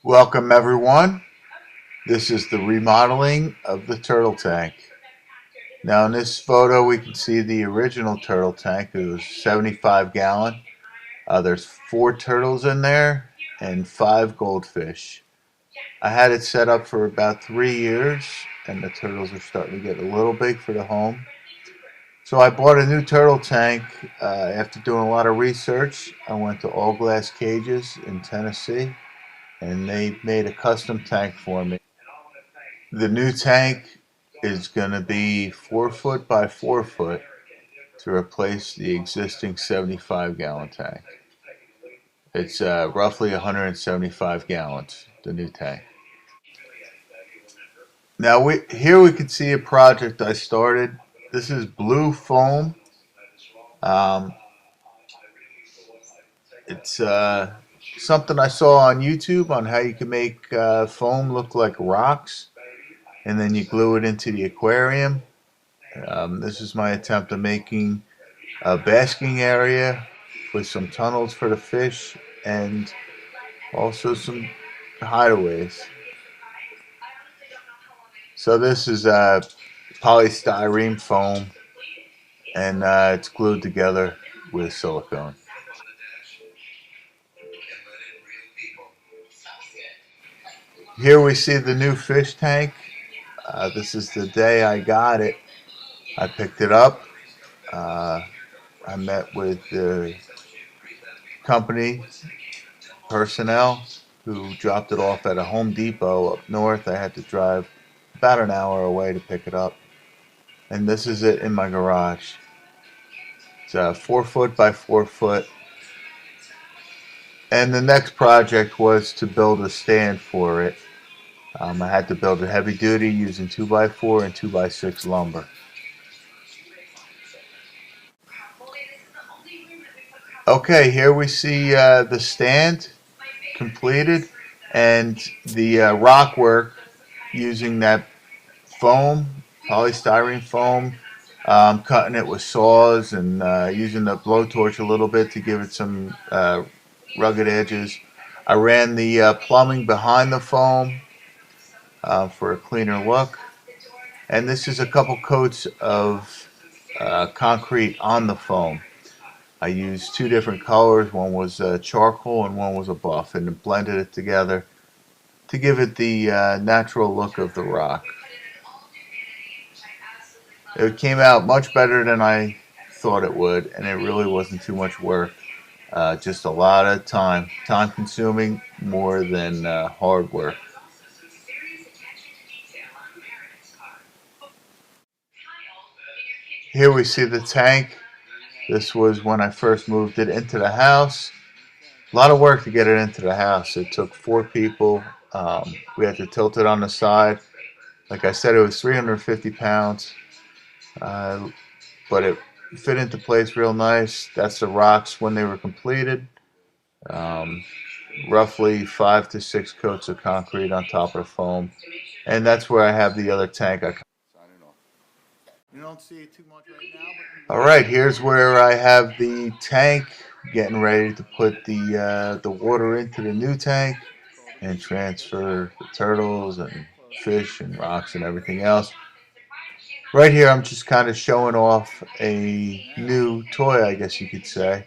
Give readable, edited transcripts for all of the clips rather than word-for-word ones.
Welcome everyone. This is the remodeling of the turtle tank. Now in this photo we can see the original turtle tank. It was 75 gallon. There's 4 turtles in there and 5 goldfish. I had it set up for about 3 years and the turtles are starting to get a little big for the home. So I bought a new turtle tank after doing a lot of research. I went to All Glass Cages in Tennessee and they made a custom tank for me. The new tank is going to be 4 foot by 4 foot to replace the existing 75 gallon tank. It's roughly 175 gallons, the new tank. Now here we can see a project I started. This is blue foam. Um, it's something I saw on YouTube on how you can make foam look like rocks, and then you glue it into the aquarium. This is my attempt at making a basking area with some tunnels for the fish and also some hideaways. So this is polystyrene foam and it's glued together with silicone. Here we see the new fish tank. This is the day I got it. I picked it up. I met with the company personnel who dropped it off at a Home Depot up north. I had to drive about an hour away to pick it up. And this is it in my garage. It's 4 foot by 4 foot. And the next project was to build a stand for it. I had to build it heavy duty using 2x4 and 2x6 lumber. Okay, here we see the stand completed and the rock work using that foam, polystyrene foam. Cutting it with saws and using the blowtorch a little bit to give it some rugged edges. I ran the plumbing behind the foam for a cleaner look. And this is a couple coats of concrete on the foam. I used 2 different colors. One was charcoal and one was a buff, and blended it together to give it the natural look of the rock. It came out much better than I thought it would, and it really wasn't too much work. Just a lot of time consuming more than hard work. Here we see the tank. This was when I first moved it into the house. A lot of work to get it into the house. It took 4 people. We had to tilt it on the side. Like I said, it was 350 pounds, but it fit into place real nice. That's the rocks when they were completed. Roughly 5 to 6 coats of concrete on top of the foam. And that's where I have the other tank. You don't see it too much right now. All right, here's where I have the tank, getting ready to put the water into the new tank and transfer the turtles and fish and rocks and everything else. Right here, I'm just kind of showing off a new toy, I guess you could say.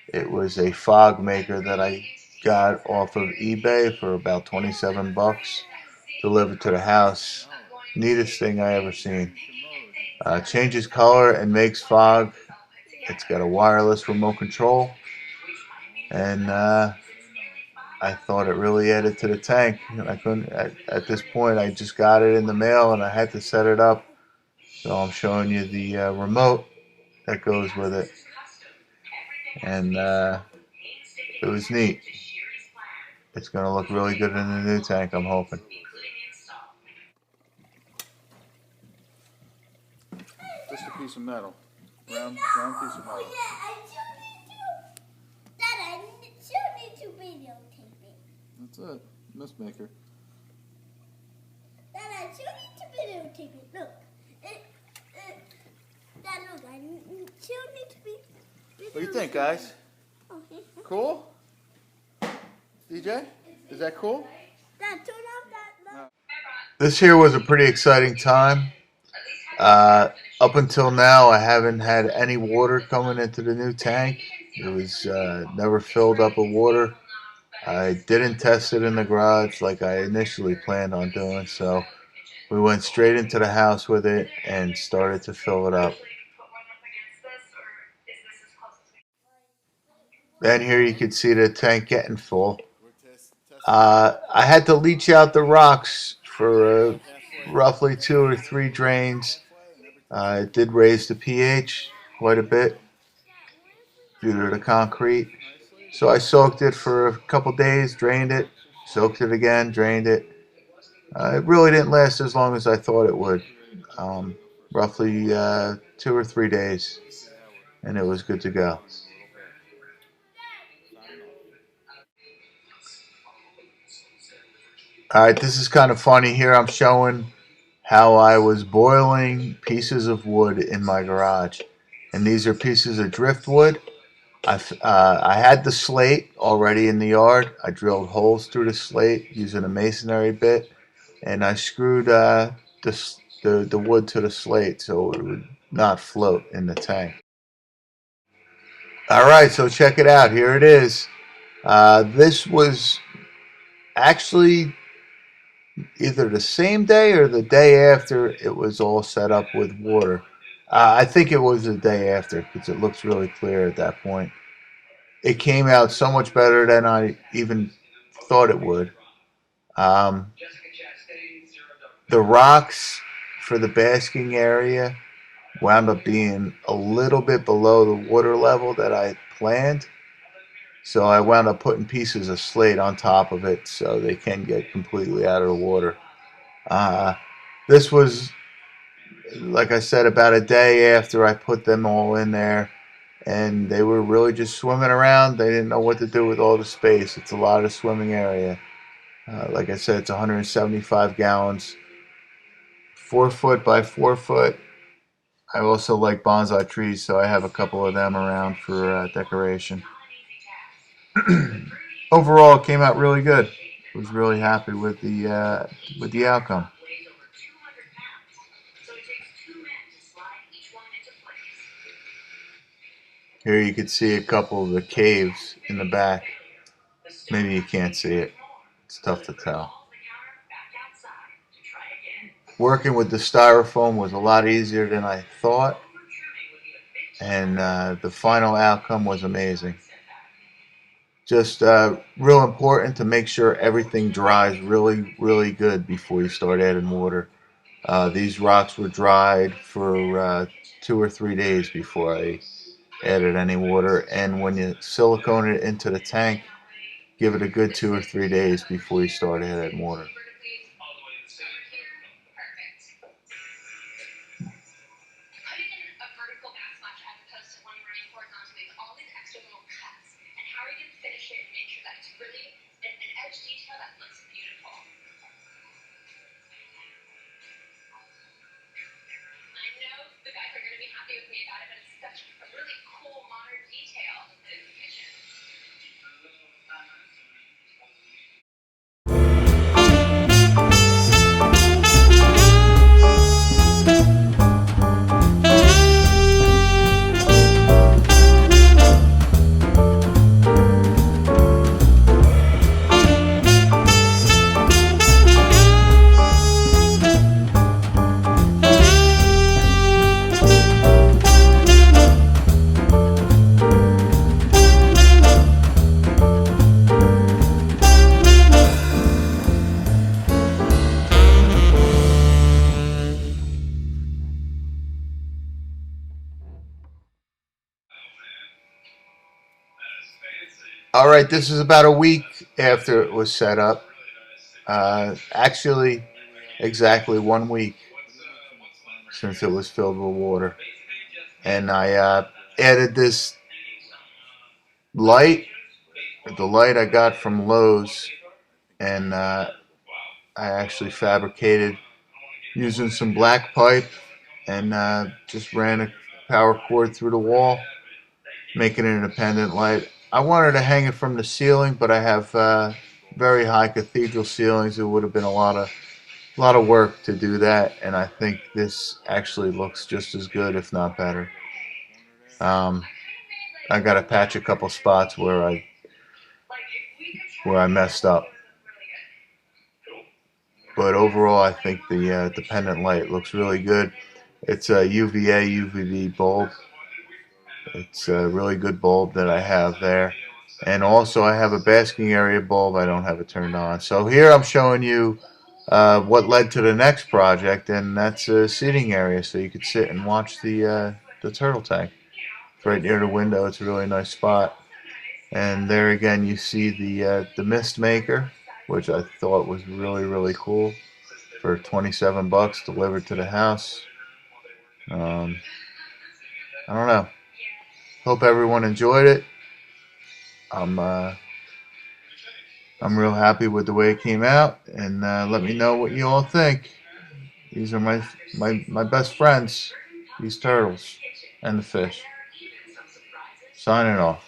It was a fog maker that I got off of eBay for about 27 bucks, delivered to the house. Neatest thing I ever seen. Changes color and makes fog. It's got a wireless remote control, and I thought it really added to the tank. I couldn't at this point. I just got it in the mail, and I had to set it up. So I'm showing you the remote that goes with it, and it was neat. It's going to look really good in the new tank, I'm hoping. Just a piece of metal. Round piece of metal. Dad, I still need to videotape it. That's it. Mist maker. Dad, I still need to videotape it. Look. Dad, look, I still need to be videotape. What do you think, guys? Okay. Cool? DJ? Is that cool? Dad, turn off that light. This here was a pretty exciting time. Up until now, I haven't had any water coming into the new tank. It was never filled up with water. I didn't test it in the garage like I initially planned on doing, so we went straight into the house with it and started to fill it up. And here you can see the tank getting full. I had to leach out the rocks for roughly 2 or 3 drains. It did raise the pH quite a bit due to the concrete. So I soaked it for a couple days, drained it, soaked it again, drained it. It really didn't last as long as I thought it would. Roughly 2 or 3 days, and it was good to go. Alright, this is kind of funny here. I'm showing how I was boiling pieces of wood in my garage. And these are pieces of driftwood. I had the slate already in the yard. I drilled holes through the slate using a masonry bit. And I screwed the wood to the slate so it would not float in the tank. Alright, so check it out. Here it is. This was actually either the same day or the day after it was all set up with water. I think it was the day after because it looks really clear at that point. It came out so much better than I even thought it would. The rocks for the basking area wound up being a little bit below the water level that I planned. So I wound up putting pieces of slate on top of it so they can get completely out of the water. This was, like I said, about a day after I put them all in there, and they were really just swimming around. They didn't know what to do with all the space. It's a lot of swimming area. Like I said, it's 175 gallons, 4 foot by 4 foot. I also like bonsai trees, so I have a couple of them around for decoration. Overall, it came out really good. I was really happy with the outcome. Here you can see a couple of the caves in the back. Maybe you can't see it. It's tough to tell. Working with the styrofoam was a lot easier than I thought, and the final outcome was amazing. Just real important to make sure everything dries really, really good before you start adding water. These rocks were dried for 2 or 3 days before I added any water, and when you silicone it into the tank, give it a good 2 or 3 days before you start adding water. All right, this is about a week after it was set up. Actually, exactly 1 week since it was filled with water. And I added this light, the light I got from Lowe's, and I actually fabricated using some black pipe and just ran a power cord through the wall, making it an independent light. I wanted to hang it from the ceiling, but I have very high cathedral ceilings. It would have been a lot of work to do that, and I think this actually looks just as good, if not better. I got to patch a couple spots where I messed up, but overall, I think the pendant light looks really good. It's a UVA UVB bulb. It's a really good bulb that I have there. And also I have a basking area bulb. I don't have it turned on. So here I'm showing you what led to the next project, and that's a seating area so you could sit and watch the turtle tank. It's right near the window. It's a really nice spot. And there again you see the mist maker, which I thought was really cool, for 27 bucks delivered to the house. I don't know. Hope everyone enjoyed it. I'm uh, I'm real happy with the way it came out, and let me know what you all think. These are my best friends, these turtles and the fish. Signing off.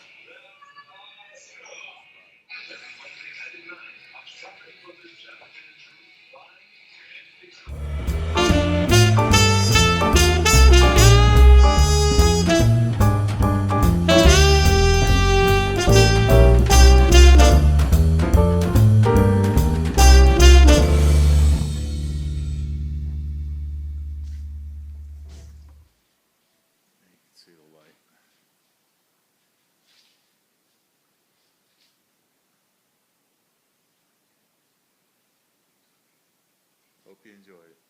See the light. Hope you enjoyed it.